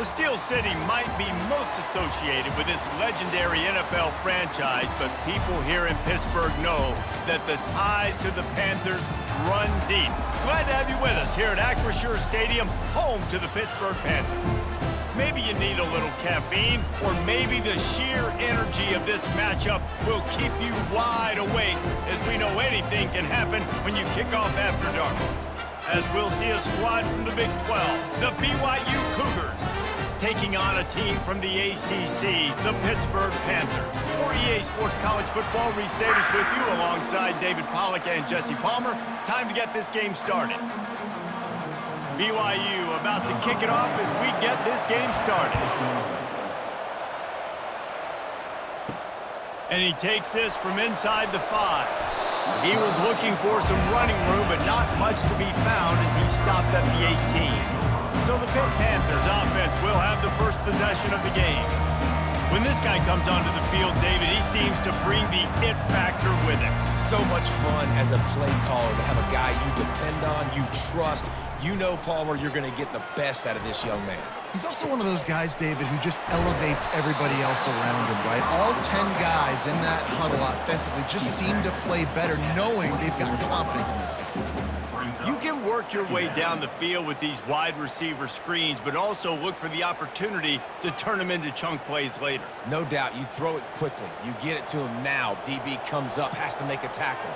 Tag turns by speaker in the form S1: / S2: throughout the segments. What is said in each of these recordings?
S1: Steel City might be most associated with its legendary NFL franchise, but people here in Pittsburgh know that the ties to the Panthers run deep. Glad to have you with us here at Acrisure Stadium, home to the Pittsburgh Panthers. Maybe you need a little caffeine, or maybe the sheer energy of this matchup will keep you wide awake, as we know anything can happen when you kick off after dark. As we'll see a squad from the Big 12, the BYU Cougars, taking on a team from the ACC, the Pittsburgh Panthers. For EA Sports College Football, Reese Davis with you alongside David Pollack and Jesse Palmer. Time to get this game started. BYU about to kick it off as we get this game started. And he takes this from inside the 5. He was looking for some running room, but not much to be found as he stopped at the 18. So the Pitt Panthers offense will have the first possession of the game. When this guy comes onto the field, David, he seems to bring the it factor with him.
S2: So much fun as a play caller to have a guy you depend on, you trust. You know, Palmer, you're going to get the best out of this young man.
S3: He's also one of those guys, David, who just elevates everybody else around him, right? All 10 guys in that huddle offensively just seem to play better knowing they've got confidence in this game.
S1: You can work your way down the field with these wide receiver screens, but also look for the opportunity to turn them into chunk plays later.
S2: No doubt, you throw it quickly. You get it to him now. DB comes up, has to make a tackle.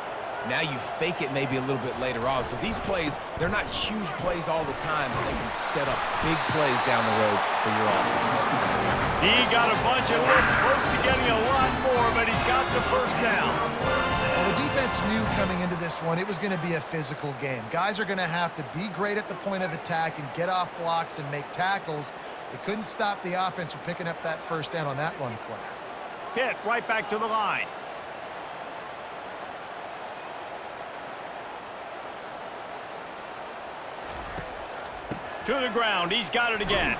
S2: Now you fake it maybe a little bit later on. So these plays, they're not huge plays all the time, but they can set up big plays down the road for your offense.
S1: He got a bunch and we're close to getting a lot more, but he's got the first down.
S3: Well, the defense knew coming into this one it was going to be a physical game. Guys are going to have to be great at the point of attack and get off blocks and make tackles. They couldn't stop the offense from picking up that first down on that run play.
S1: Pitt right back to the line. To the ground, he's got it again.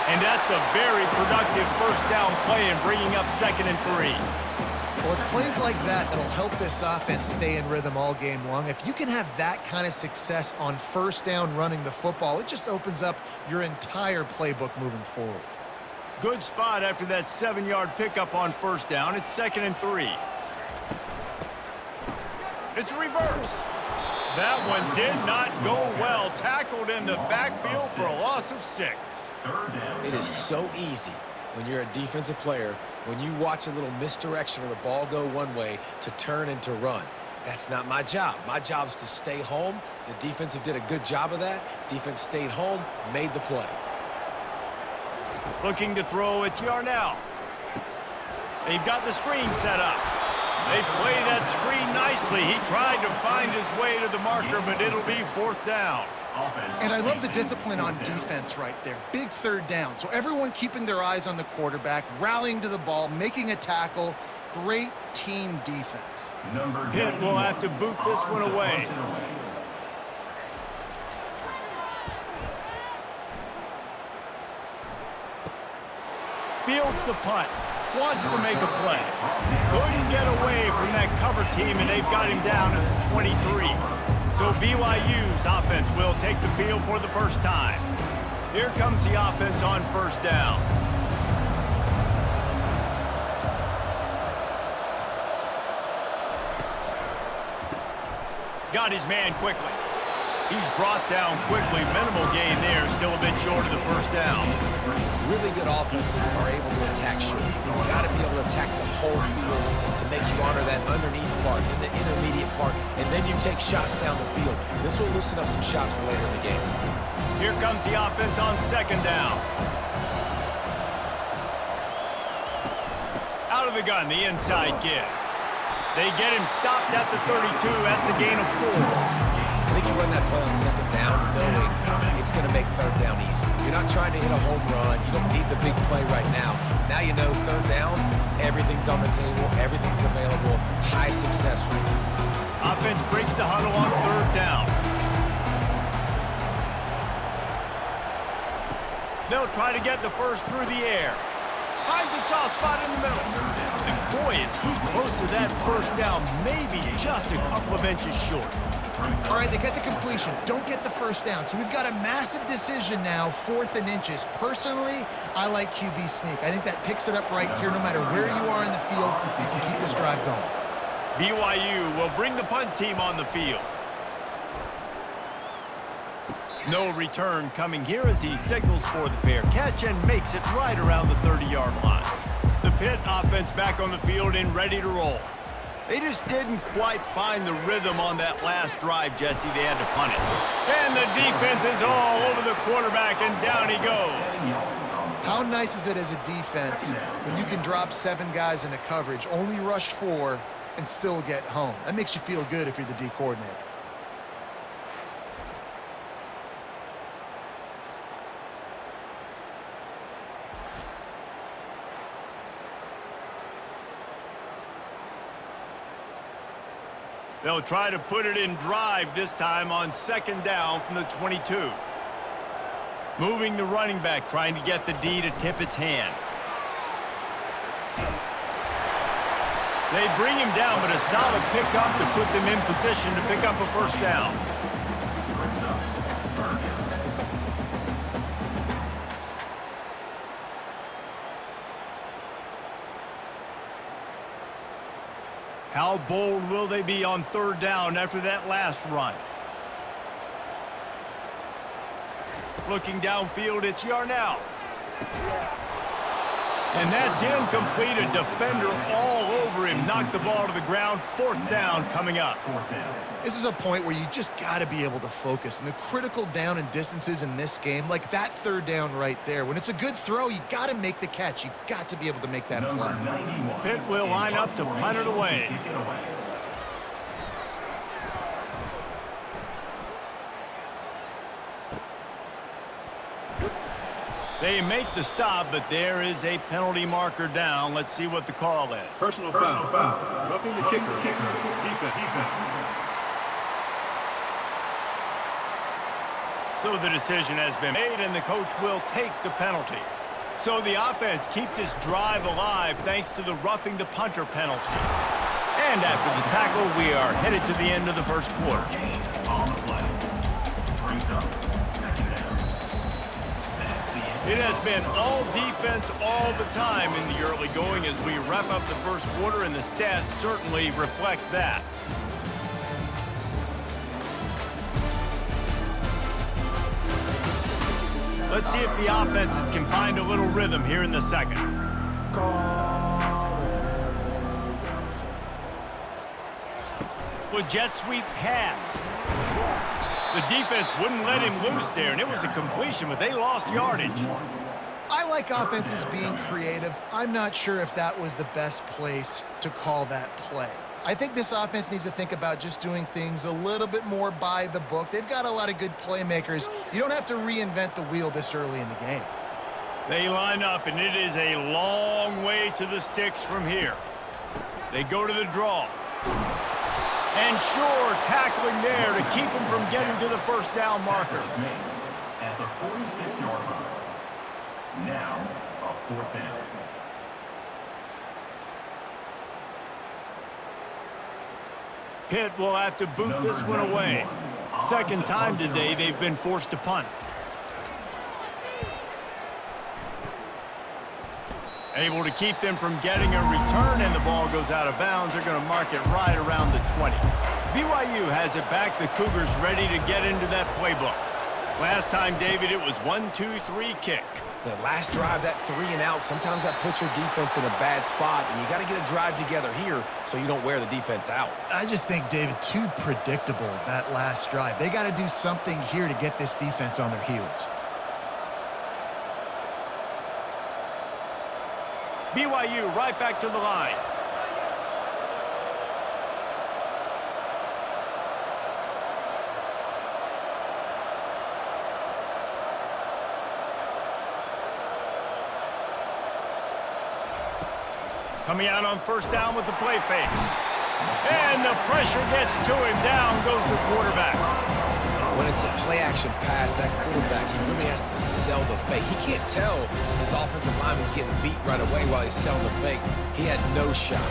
S1: And that's a very productive first down play and bringing up 2nd and 3.
S3: Well, it's plays like that that'll help this offense stay in rhythm all game long. If you can have that kind of success on first down running the football, it just opens up your entire playbook moving forward.
S1: Good spot after that 7-yard pickup on first down. It's 2nd and 3. It's a reverse. That one did not go well. Tackled in the backfield for a loss of 6.
S2: It is so easy when you're a defensive player, when you watch a little misdirection of the ball go one way to turn and to run. That's not my job. My job is to stay home. The defensive did a good job of that. Defense stayed home, made the play.
S1: Looking to throw, it's Yarnell. They've got the screen set up. They play that screen nicely. He tried to find his way to the marker, but it'll be 4th down.
S3: And I love the discipline on defense right there. Big 3rd down. So everyone keeping their eyes on the quarterback, rallying to the ball, making a tackle. Great team defense.
S1: Pitt will have to boot this one away. Fields the punt. Wants to make a play. Couldn't get away from that cover team, and they've got him down at the 23. So BYU's offense will take the field for the first time. Here comes the offense on first down. Got his man quickly. He's brought down quickly. Minimal gain there. Still a bit short of the first down.
S2: Really good offenses are able to attack short. You've got to be able to attack the whole field to make you honor that underneath part, then the intermediate part, and then you take shots down the field. This will loosen up some shots for later in the game.
S1: Here comes the offense on 2nd down. Out of the gun, the inside give. They get him stopped at the 32. That's a gain of 4.
S2: I think you run that play on 2nd down knowing it's going to make 3rd down easy. You're not trying to hit a home run. You don't need the big play right now. Now you know 3rd down, everything's on the table, everything's available, high success rate.
S1: Offense breaks the huddle on 3rd down. They'll try to get the first through the air. Finds a soft spot in the middle. And boy, is he close to that first down, maybe just a couple of inches short.
S3: All right, they get the completion. Don't get the first down. So we've got a massive decision now, 4th and inches. Personally, I like QB sneak. I think that picks it up right here. No matter where you are in the field, you can keep this drive going.
S1: BYU will bring the punt team on the field. No return coming here as he signals for the fair catch and makes it right around the 30-yard line. The Pitt offense back on the field and ready to roll. They just didn't quite find the rhythm on that last drive, Jesse. They had to punt it. And the defense is all over the quarterback, and down he goes.
S3: How nice is it as a defense when you can drop 7 guys into coverage, only rush 4, and still get home? That makes you feel good if you're the D coordinator.
S1: They'll try to put it in drive this time on 2nd down from the 22. Moving the running back, trying to get the D to tip its hand. They bring him down, but a solid pickup to put them in position to pick up a 1st down. How bold will they be on 3rd down after that last run? Looking downfield, it's Yarnell. And that's incomplete. A defender all over him. Knocked the ball to the ground. 4th down coming up.
S3: This is a point where you just got to be able to focus. And the critical down and distances in this game, like that 3rd down right there, when it's a good throw, you got to make the catch. You got to be able to make that play.
S1: Pitt will line up to punt it away. They make the stop, but there is a penalty marker down. Let's see what the call is.
S4: Personal foul. Roughing the kicker. Defense.
S1: So the decision has been made, and the coach will take the penalty. So the offense keeps its drive alive thanks to the roughing the punter penalty. And after the tackle, we are headed to the end of the 1st quarter. It has been all defense all the time in the early going as we wrap up the 1st quarter, and the stats certainly reflect that. Let's see if the offenses can find a little rhythm here in the 2nd. With jet sweep pass. The defense wouldn't let him loose there, and it was a completion, but they lost yardage.
S3: I like offenses being creative. I'm not sure if that was the best place to call that play. I think this offense needs to think about just doing things a little bit more by the book. They've got a lot of good playmakers. You don't have to reinvent the wheel this early in the game.
S1: They line up, and it is a long way to the sticks from here. They go to the draw. And sure, tackling there to keep him from getting to the 1st down marker.
S5: At the 46-yard line. Now, a 4th down.
S1: Pitt will have to boot this one away. 2nd time today they've been forced to punt. Able to keep them from getting a return, and the ball goes out of bounds. They're going to mark it right around the 20. BYU has it back. The Cougars ready to get into that playbook. Last time, David, it was 1-2-3 kick.
S2: The last drive, that 3 and out, sometimes that puts your defense in a bad spot, and you got to get a drive together here so you don't wear the defense out.
S3: I just think, David, too predictable, that last drive. They got to do something here to get this defense on their heels.
S1: BYU right back to the line. Coming out on 1st down with the play fake. And the pressure gets to him. Down goes the quarterback.
S2: When it's a play-action pass, that quarterback, he really has to sell the fake. He can't tell his offensive lineman's getting beat right away while he's selling the fake. He had no shot.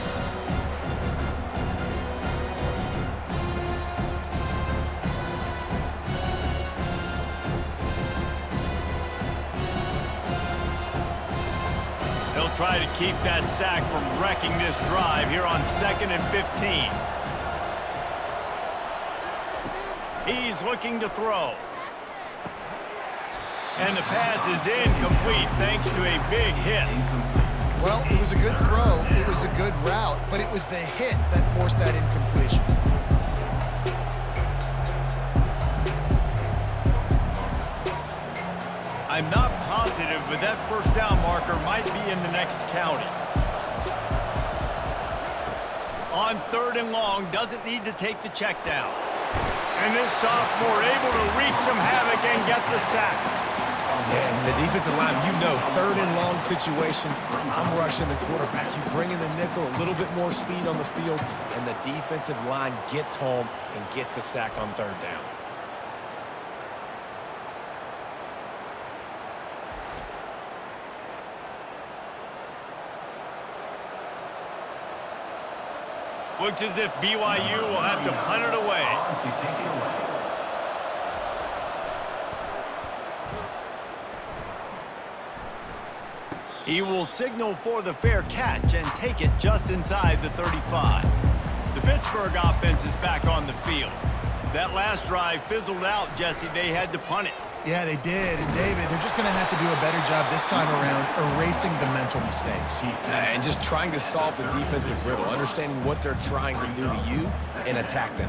S1: try to keep that sack from wrecking this drive here on 2nd and 15. He's looking to throw. And the pass is incomplete thanks to a big hit.
S3: Well, it was a good throw, it was a good route, but it was the hit that forced that incompletion.
S1: I'm not positive, but that first down marker might be in the next county. On 3rd and long, doesn't need to take the check down. And this sophomore able to wreak some havoc and get the sack.
S2: Yeah, and the defensive line, you know, 3rd and long situations, I'm rushing the quarterback. You bring in the nickel, a little bit more speed on the field, and the defensive line gets home and gets the sack on 3rd down.
S1: Looks as if BYU will have to punt it away. He will signal for the fair catch and take it just inside the 35. The Pittsburgh offense is back on the field. That last drive fizzled out, Jesse. They had to punt it.
S3: Yeah, they did. And, David, they're just going to have to do a better job this time around erasing the mental mistakes.
S2: And just trying to solve the defensive riddle, understanding what they're trying to do to you and attack them.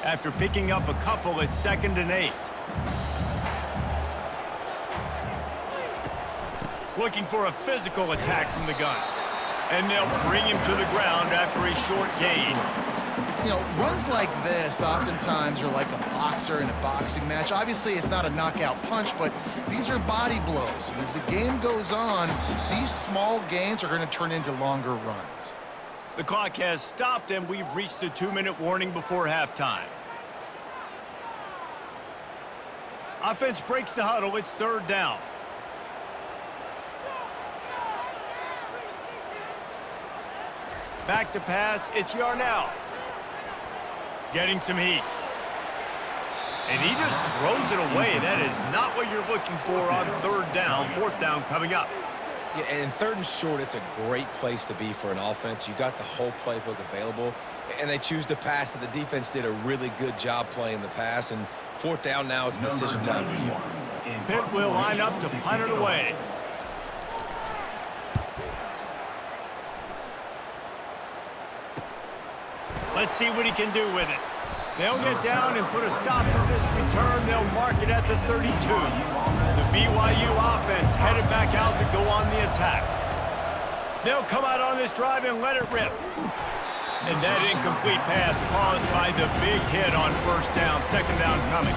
S1: After picking up a couple at 2nd and 8. Looking for a physical attack from the gun. And they'll bring him to the ground after a short gain.
S3: You know, runs like this oftentimes are like a boxer in a boxing match. Obviously, it's not a knockout punch, but these are body blows. And as the game goes on, these small gains are going to turn into longer runs.
S1: The clock has stopped, and we've reached the 2-minute warning before halftime. Offense breaks the huddle. It's 3rd down. Back to pass. It's Yarnell. Getting some heat. And he just throws it away. That is not what you're looking for on 3rd down. 4th down coming up.
S2: Yeah, and 3rd and short, it's a great place to be for an offense. You got the whole playbook available, and they choose to pass it. The defense did a really good job playing the pass, and 4th down now it's decision time for you.
S1: Pitt will line up to punt it away. Let's see what he can do with it. They'll get down and put a stop to this return. They'll mark it at the 32. The BYU offense headed back out to go on the attack. They'll come out on this drive and let it rip. And that incomplete pass caused by the big hit on 1st down, 2nd down coming.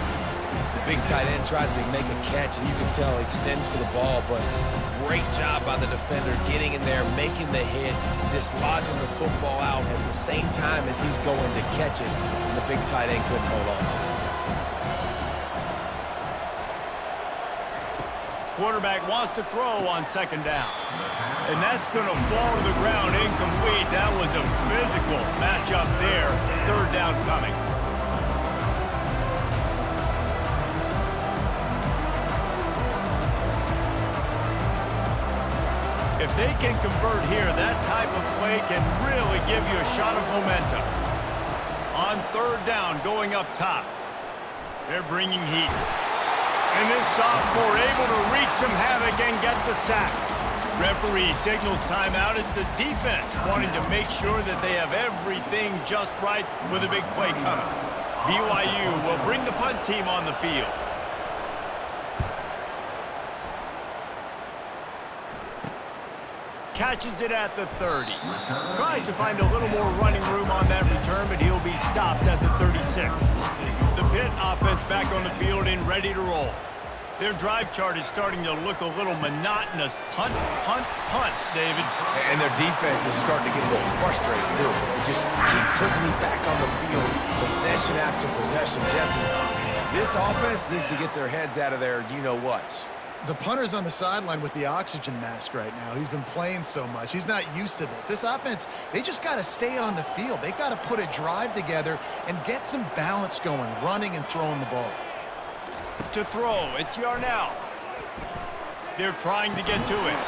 S2: The big tight end tries to make a catch, and you can tell he extends for the ball, but great job by the defender getting in there, making the hit, dislodging the football out at the same time as he's going to catch it, and the big tight end couldn't hold on to it.
S1: Quarterback wants to throw on 2nd down. And that's going to fall to the ground incomplete. That was a physical matchup there. 3rd down coming. If they can convert here, that type of play can really give you a shot of momentum. On 3rd down, going up top. They're bringing heat. And this sophomore able to wreak some havoc and get the sack. Referee signals timeout. It's the defense wanting to make sure that they have everything just right with a big play coming. BYU will bring the punt team on the field. Catches it at the 30. Tries to find a little more running room on that return, but he'll be stopped at the 36. The Pitt offense back on the field and ready to roll. Their drive chart is starting to look a little monotonous. Punt, punt, punt, David.
S2: And their defense is starting to get a little frustrated, too. They just keep putting me back on the field, possession after possession. Jesse, this offense needs to get their heads out of their you-know-whats.
S3: The punter's on the sideline with the oxygen mask right now. He's been playing so much. He's not used to this. This offense, they just got to stay on the field. They've got to put a drive together and get some balance going, running and throwing the ball.
S1: To throw, it's Yarnell. They're trying to get to it.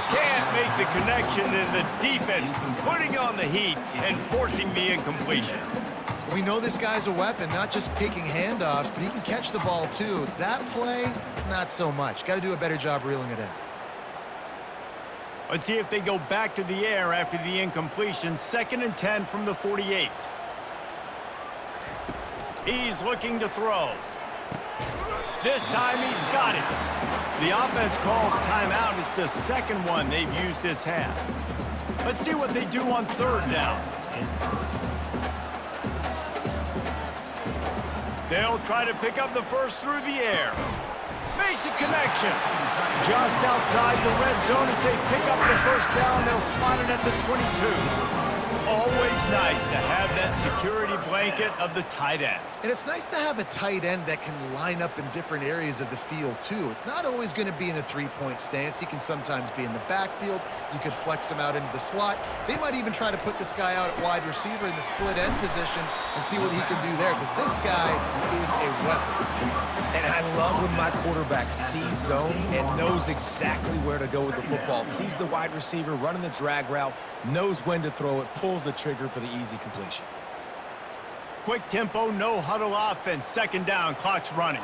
S1: Can't make the connection, and the defense putting on the heat and forcing the incompletion.
S3: We know this guy's a weapon, not just taking handoffs, but he can catch the ball too. That play, not so much. Got to do a better job reeling it in.
S1: Let's see if they go back to the air after the incompletion. 2nd and 10 from the 48. He's looking to throw. This time he's got it. The offense calls timeout. It's the second one they've used this half. Let's see what they do on 3rd down. They'll try to pick up the first through the air. Makes a connection. Just outside the red zone as they pick up the first down. They'll spot it at the 22. Always nice to have that security blanket of the tight end.
S3: And it's nice to have a tight end that can line up in different areas of the field, too. It's not always going to be in a three-point stance. He can sometimes be in the backfield. You could flex him out into the slot. They might even try to put this guy out at wide receiver in the split end position and see what he can do there, because this guy is a weapon.
S2: And I love when my quarterback sees zone and knows exactly where to go with the football. Sees the wide receiver running the drag route, knows when to throw it, pulls the trigger for the easy completion.
S1: Quick tempo, no huddle offense. 2nd down, clock's running.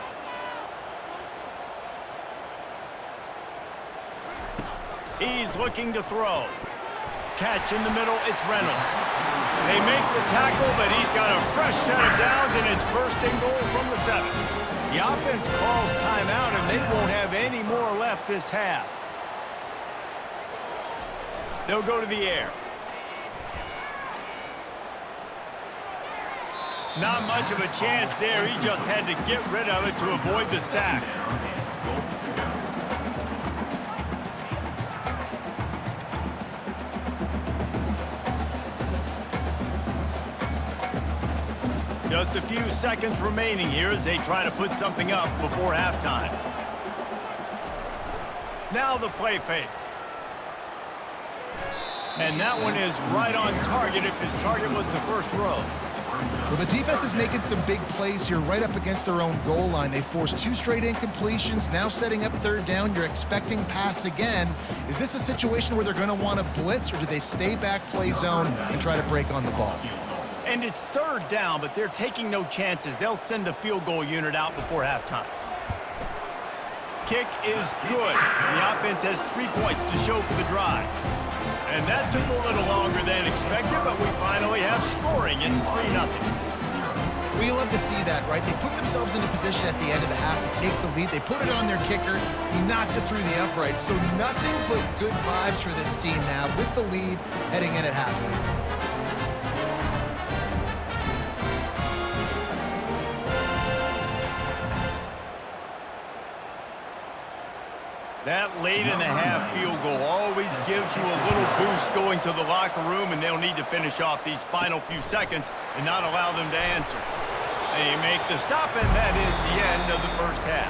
S1: He's looking to throw. Catch in the middle, it's Reynolds. They make the tackle, but he's got a fresh set of downs, and it's 1st and goal from the 7. The offense calls timeout, and they won't have any more left this half. They'll go to the air. Not much of a chance there. He just had to get rid of it to avoid the sack. Just a few seconds remaining here as they try to put something up before halftime. Now the play fake. And that one is right on target if his target was the first row.
S3: Well, the defense is making some big plays here right up against their own goal line. They forced 2 straight incompletions, now setting up 3rd down. You're expecting pass again. Is this a situation where they're going to want to blitz, or do they stay back, play zone, and try to break on the ball?
S1: And it's 3rd down, but they're taking no chances. They'll send the field goal unit out before halftime. Kick is good. The offense has 3 points to show for the drive. And that took a little longer than expected, but we finally have scoring. It's 3-0.
S3: We love to see that, right? They put themselves in a position at the end of the half to take the lead. They put it on their kicker. He knocks it through the uprights. So nothing but good vibes for this team now with the lead heading in at halftime.
S1: That late in the half field goal always gives you a little boost going to the locker room, and they'll need to finish off these final few seconds and not allow them to answer. They make the stop, and that is the end of the first half.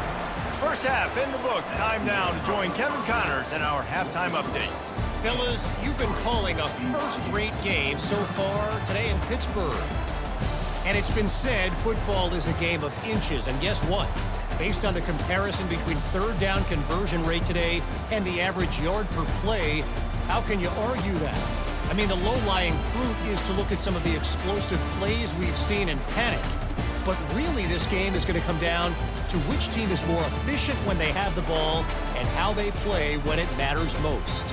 S1: First half in the books. Time now to join Kevin Connors in our halftime update.
S6: Fellas, you've been calling a first-rate game so far today in Pittsburgh. And it's been said football is a game of inches, and guess what? Based on the comparison between 3rd down conversion rate today and the average yard per play, how can you argue that? I mean, the low-lying fruit is to look at some of the explosive plays we've seen and panic. But really, this game is going to come down to which team is more efficient when they have the ball and how they play when it matters most.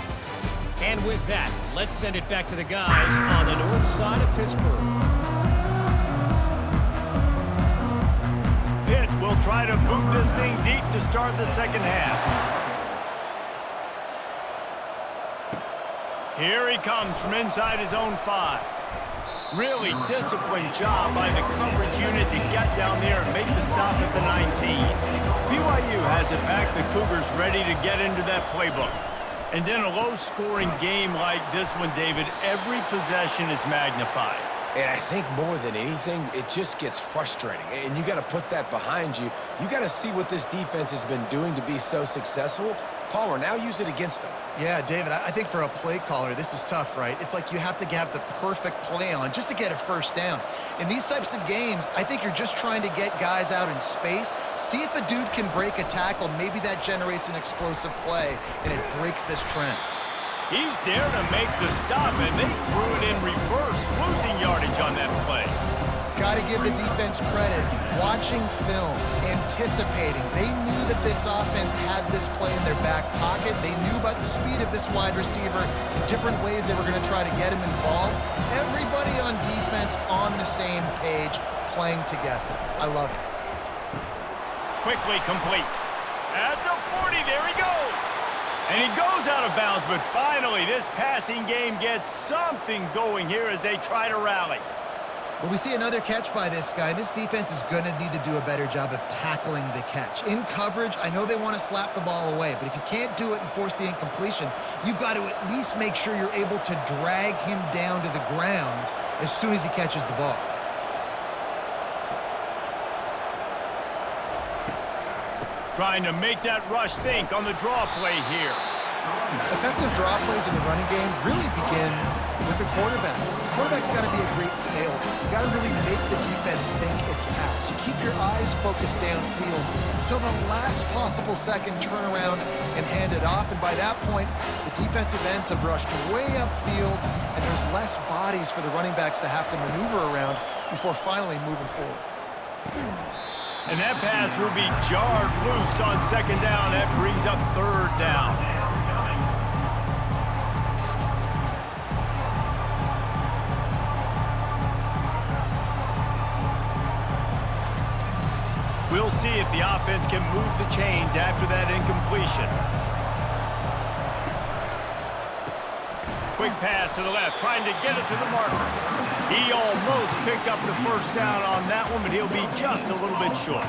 S6: And with that, let's send it back to the guys on the north side of Pittsburgh.
S1: Pitt will try to boot this thing deep to start the second half. Here he comes from inside his own 5. Really disciplined job by the coverage unit to get down there and make the stop at the 19. BYU has it back. The Cougars ready to get into that playbook. And in a low-scoring game like this one, David, every possession is magnified.
S2: And I think more than anything, it just gets frustrating. And you got to put that behind you. You got to see what this defense has been doing to be so successful. Palmer, now use it against him.
S3: Yeah, David, I think for a play caller, this is tough, right? It's like you have to have the perfect play on just to get a first down. In these types of games, I think you're just trying to get guys out in space, see if a dude can break a tackle. Maybe that generates an explosive play, and it breaks this trend.
S1: He's there to make the stop, and they threw it in reverse, losing yardage on that play.
S3: Got to give the defense credit. Watching film, anticipating. They knew that this offense had this play in their back pocket. They knew about the speed of this wide receiver, the different ways they were going to try to get him involved. Everybody on defense on the same page, playing together. I love it.
S1: Quickly complete. At the 40, there he goes. And he goes out of bounds, but finally this passing game gets something going here as they try to rally.
S3: Well, we see another catch by this guy. This defense is going to need to do a better job of tackling the catch. In coverage, I know they want to slap the ball away, but if you can't do it and force the incompletion, you've got to at least make sure you're able to drag him down to the ground as soon as he catches the ball.
S1: Trying to make that rush think on the draw play here.
S3: Effective draw plays in the running game really begin with the quarterback. The quarterback's got to be a great sailor. You got to really make the defense think it's pass. You keep your eyes focused downfield until the last possible second, turn around and hand it off. And by that point, the defensive ends have rushed way upfield, and there's less bodies for the running backs to have to maneuver around before finally moving forward.
S1: And that pass will be jarred loose on second down. That brings up third down. We'll see if the offense can move the chains after that incompletion. Quick pass to the left, trying to get it to the marker. He almost picked up the first down on that one, but he'll be just a little bit short.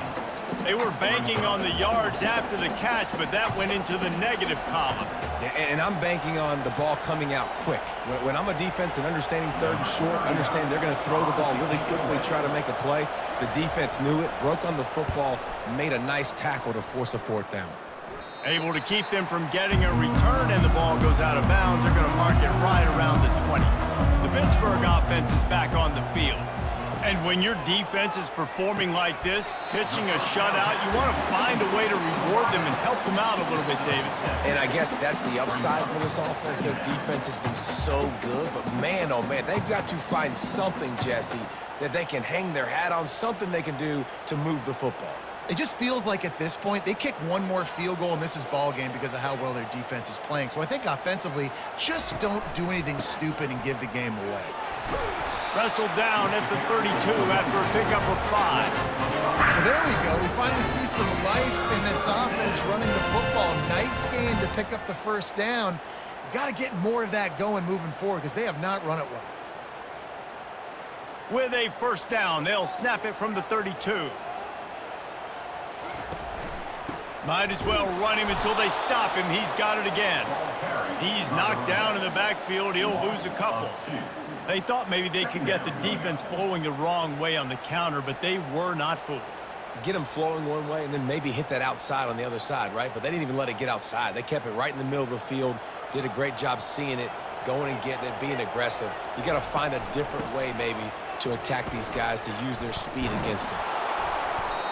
S1: They were banking on the yards after the catch, but that went into the negative column.
S2: And I'm banking on the ball coming out quick. When I'm a defense and understanding third and short, understand they're going to throw the ball really quickly, try to make a play. The defense knew it, broke on the football, made a nice tackle to force a fourth down.
S1: Able to keep them from getting a return, and the ball goes out of bounds. They're going to mark it right around the 20. The Pittsburgh offense is back on the field. And when your defense is performing like this, pitching a shutout, you want to find a way to reward them and help them out a little bit, David.
S2: And I guess that's the upside for this offense. Their defense has been so good, but man, oh man, they've got to find something, Jesse, that they can hang their hat on, something they can do to move the football.
S3: It just feels like at this point, they kick one more field goal and this is ball game because of how well their defense is playing. So I think offensively, just don't do anything stupid and give the game away.
S1: Wrestled down at the 32 after a pickup of 5.
S3: Well, there we go. We finally see some life in this offense running the football. Nice game to pick up the first down. Got to get more of that going moving forward because they have not run it well.
S1: With a first down, they'll snap it from the 32. Might as well run him until they stop him. He's got it again. He's knocked down in the backfield. He'll lose a couple. They thought maybe they could get the defense flowing the wrong way on the counter, but they were not fooled.
S2: Get them flowing one way and then maybe hit that outside on the other side, right? But they didn't even let it get outside. They kept it right in the middle of the field, did a great job seeing it, going and getting it, being aggressive. You got to find a different way maybe to attack these guys, to use their speed against them.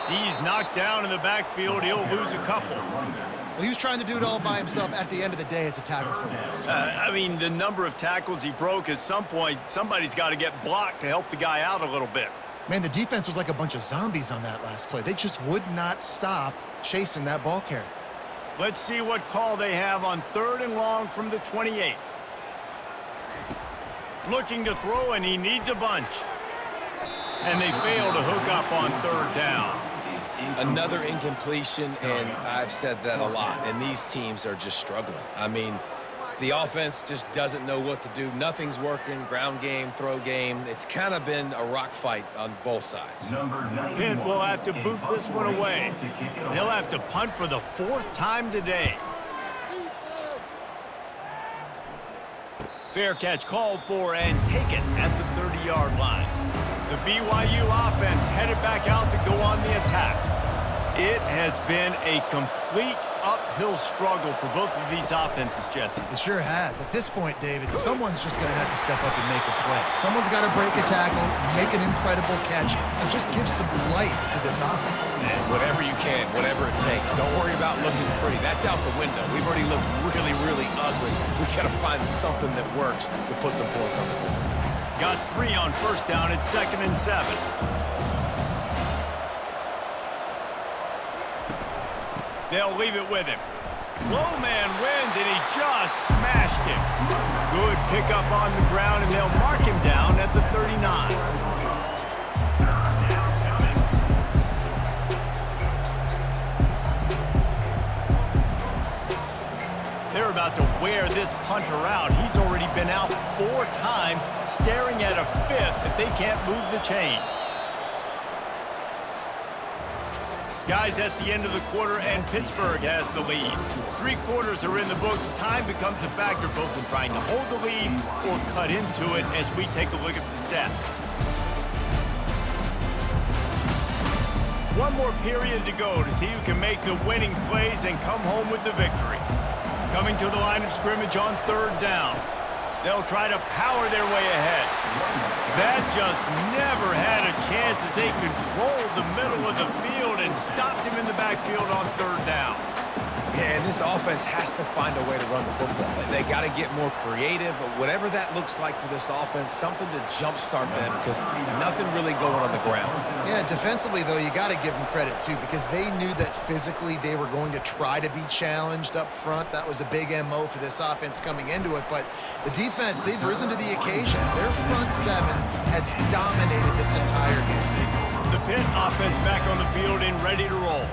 S1: He's knocked down in the backfield. He'll lose a couple.
S3: Well, he was trying to do it all by himself. At the end of the day, it's a tackle for loss.
S1: I mean, the number of tackles he broke, at some point, somebody's got to get blocked to help the guy out a little bit.
S3: Man, the defense was like a bunch of zombies on that last play. They just would not stop chasing that ball carrier.
S1: Let's see what call they have on 3rd and long from the 28. Looking to throw, and he needs a bunch. And they fail to hook up on 3rd down.
S2: Another incompletion, and I've said that a lot, and these teams are just struggling. I mean, the offense just doesn't know what to do. Nothing's working, ground game, throw game. It's kind of been a rock fight on both sides.
S1: Pitt will have to boot this one away. They'll have to punt for the 4th time today. Fair catch called for and taken at the 30-yard line. The BYU offense headed back out to go on the attack. It has been a complete uphill uphill struggle for both of these offenses, Jesse.
S3: It sure has. At this point, David, someone's just going to have to step up and make a play. Someone's got to break a tackle, make an incredible catch, and just give some life to this offense.
S2: And whatever you can, whatever it takes. Don't worry about looking pretty. That's out the window. We've already looked really, really ugly. We got to find something that works to put some points on the board.
S1: Got 3 on first down at 2nd and 7. They'll leave it with him. Low man wins, and he just smashed him. Good pickup on the ground, and they'll mark him down at the 39. They're about to wear this punter out. He's already been out 4 times, staring at a 5th if they can't move the chains. Guys, that's the end of the quarter, and Pittsburgh has the lead. 3 quarters are in the books. Time becomes a factor both in trying to hold the lead or cut into it as we take a look at the stats. 1 more period to go to see who can make the winning plays and come home with the victory. Coming to the line of scrimmage on 3rd down. They'll try to power their way ahead. That just never had a chance as they controlled the middle of the field and stopped him in the backfield on 3rd down.
S2: Yeah, and this offense has to find a way to run the football. They got to get more creative, but whatever that looks like for this offense, something to jumpstart them because nothing really going on the ground.
S3: Yeah, defensively, though, you got to give them credit, too, because they knew that physically they were going to try to be challenged up front. That was a big MO for this offense coming into it, but the defense, they've risen to the occasion. Their front 7 has dominated this entire game.
S1: The Pitt offense back on the field and ready to roll.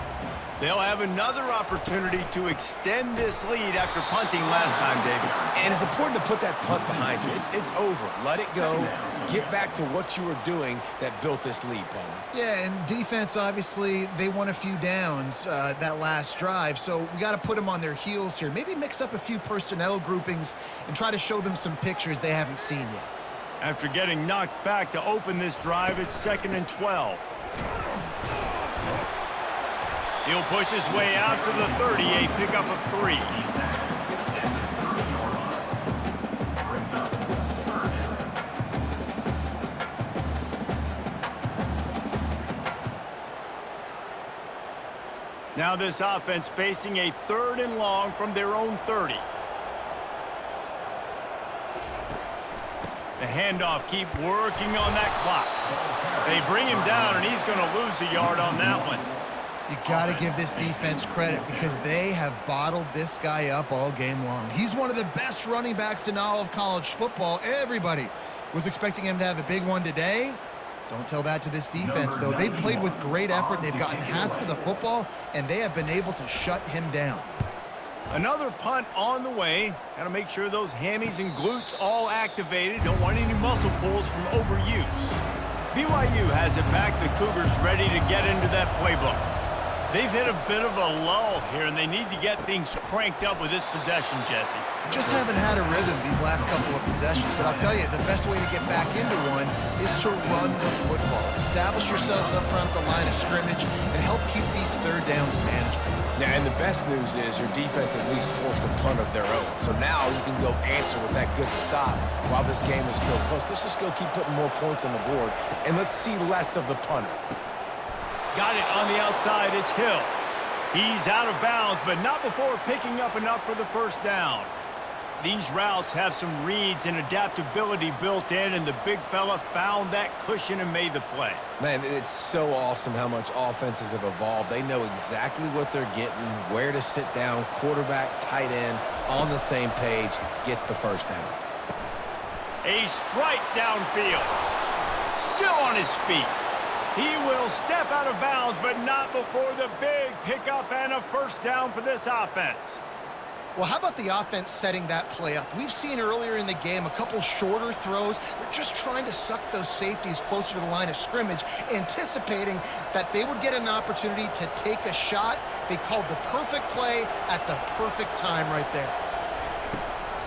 S1: They'll have another opportunity to extend this lead after punting last time, David.
S2: And it's important to put that punt behind you. It's over. Let it go. Get back to what you were doing that built this lead, Palmer.
S3: Yeah, and defense, obviously, they won a few downs that last drive, so we got to put them on their heels here. Maybe mix up a few personnel groupings and try to show them some pictures they haven't seen yet.
S1: After getting knocked back to open this drive, it's 2nd and 12. He'll push his way out to the 30, a pickup of 3. Now this offense facing a 3rd and long from their own 30. The handoff, keep working on that clock. They bring him down, and he's going to lose a yard on that one.
S3: You got to give this defense credit because they have bottled this guy up all game long. He's one of the best running backs in all of college football. Everybody was expecting him to have a big one today. Don't tell that to this defense, though. They've played with great effort. They've gotten hats to the football, and they have been able to shut him down.
S1: Another punt on the way. Got to make sure those hammies and glutes all activated. Don't want any muscle pulls from overuse. BYU has it back. The Cougars ready to get into that playbook. They've hit a bit of a lull here, and they need to get things cranked up with this possession, Jesse.
S3: Just haven't had a rhythm these last couple of possessions, but I'll tell you, the best way to get back into one is to run the football. Establish yourselves up front at the line of scrimmage and help keep these 3rd downs manageable.
S2: Yeah, and the best news is your defense at least forced a punt of their own. So now you can go answer with that good stop while this game is still close. Let's just go keep putting more points on the board, and let's see less of the punter.
S1: Got it on the outside. It's Hill. He's out of bounds, but not before picking up enough for the 1st down. These routes have some reads and adaptability built in, and the big fella found that cushion and made the play.
S2: Man, it's so awesome how much offenses have evolved. They know exactly what they're getting, where to sit down, quarterback, tight end, on the same page, gets the 1st down.
S1: A strike downfield. Still on his feet. He will step out of bounds, but not before the big pickup and a 1st down for this offense.
S3: Well, how about the offense setting that play up? We've seen earlier in the game a couple shorter throws. They're just trying to suck those safeties closer to the line of scrimmage, anticipating that they would get an opportunity to take a shot. They called the perfect play at the perfect time right there.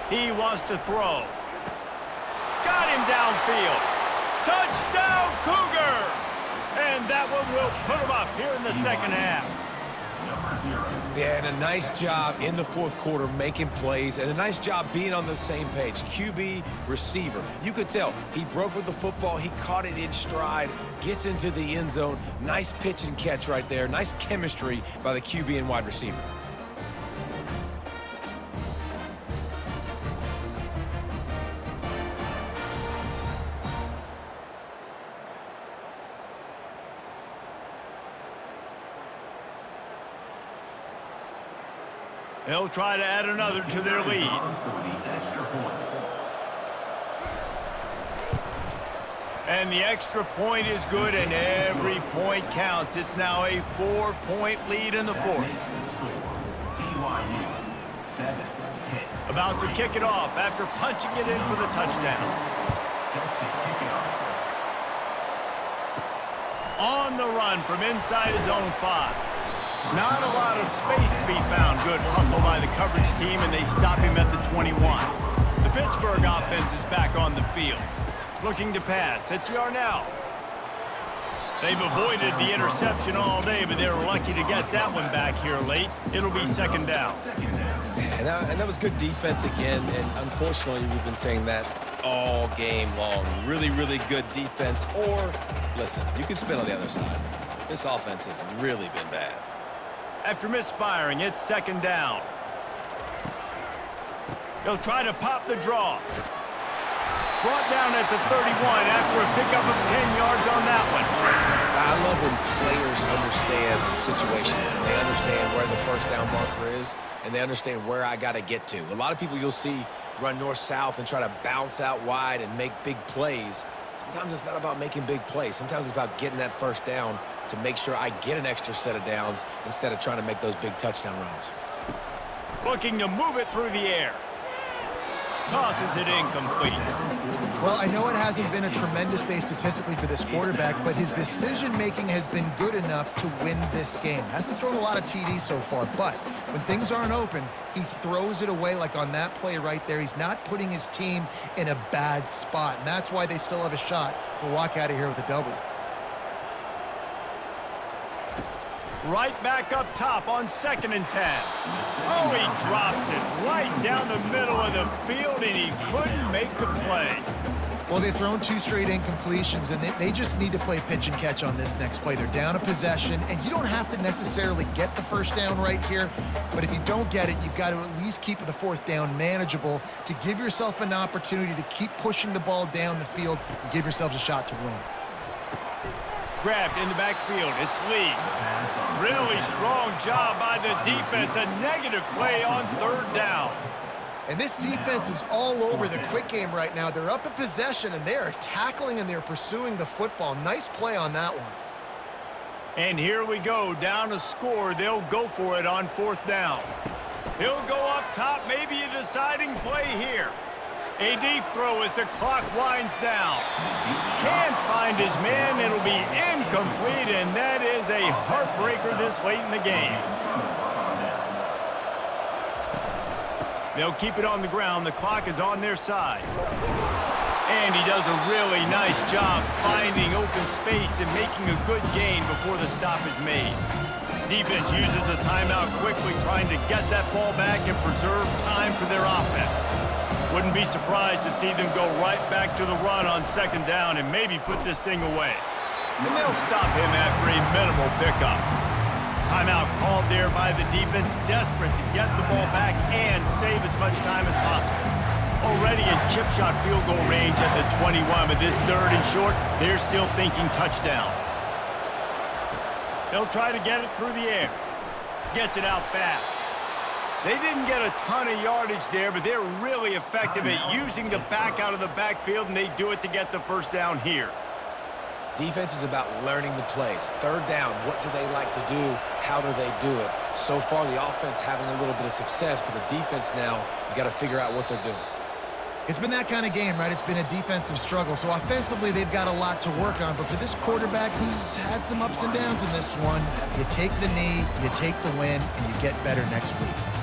S1: He wants to throw. Got him downfield. Touchdown, Cougars! And that one will put them up here in the 2nd half.
S5: Number 0.
S2: Yeah, and a nice job in the fourth quarter making plays, and a nice job being on the same page. QB, receiver. You could tell he broke with the football. He caught it in stride, gets into the end zone. Nice pitch and catch right there. Nice chemistry by the QB and wide receiver.
S1: They'll try to add another to their lead. And the extra point is good, and every point counts. It's now a 4-point lead in the fourth.
S5: BYU 7, Pitt.
S1: About to kick it off after punching it in for the touchdown.
S5: Set to kick it off.
S1: On the run from inside his own 5. Not a lot of space to be found. Good hustle by the coverage team, and they stop him at the 21. The Pittsburgh offense is back on the field. Looking to pass. It's Yarnell. They've avoided the interception all day, but they're lucky to get that one back here late. It'll be second down.
S2: And that was good defense again, and unfortunately we've been saying that all game long. Really, really good defense, or, listen, you can spin on the other side. This offense has really been bad.
S1: After misfiring, it's second down. He'll try to pop the draw. Brought down at the 31 after a pickup of 10 yards on that one.
S2: I love when players understand situations and they understand where the first down marker is and they understand where I got to get to. A lot of people you'll see run north-south and try to bounce out wide and make big plays. Sometimes it's not about making big plays. Sometimes it's about getting that first down to make sure I get an extra set of downs instead of trying to make those big touchdown runs.
S1: Looking to move it through the air. Tosses it incomplete.
S3: Well, I know it hasn't been a tremendous day statistically for this quarterback, but his decision-making has been good enough to win this game. Hasn't thrown a lot of TDs so far, but when things aren't open, he throws it away like on that play right there. He's not putting his team in a bad spot, and that's why they still have a shot to walk out of here with a W.
S1: Right back up top on 2nd and 10. Oh, he drops it right down the middle of the field, and he couldn't make the play.
S3: Well, they've thrown 2 straight incompletions, and they just need to play pitch and catch on this next play. They're down a possession, and you don't have to necessarily get the first down right here, but if you don't get it, you've got to at least keep the 4th down manageable to give yourself an opportunity to keep pushing the ball down the field and give yourselves a shot to win.
S1: Grabbed in the backfield. It's Lee. Really strong job by the defense. A negative play on 3rd down.
S3: And this defense is all over the quick game right now. They're up a possession, and they are tackling and they're pursuing the football. Nice play on that one.
S1: And here we go. Down a score. They'll go for it on 4th down. He'll go up top. Maybe a deciding play here. A deep throw as the clock winds down. Can't find his man. It'll be incomplete, and that is a heartbreaker this late in the game. They'll keep it on the ground. The clock is on their side. And he does a really nice job finding open space and making a good gain before the stop is made. Defense uses a timeout quickly, trying to get that ball back and preserve time for their offense. Wouldn't be surprised to see them go right back to the run on 2nd down and maybe put this thing away. And they'll stop him after a minimal pickup. Timeout called there by the defense, desperate to get the ball back and save as much time as possible. Already in chip shot field goal range at the 21, but this 3rd and short, they're still thinking touchdown. They'll try to get it through the air. Gets it out fast. They didn't get a ton of yardage there, but they're really effective at using the back out of the backfield, and they do it to get the first down here.
S2: Defense is about learning the plays. 3rd down, what do they like to do? How do they do it? So far, the offense having a little bit of success, but the defense now, you got to figure out what they're doing.
S3: It's been that kind of game, right? It's been a defensive struggle. So offensively, they've got a lot to work on. But for this quarterback who's had some ups and downs in this one, you take the knee, you take the win, and you get better next week.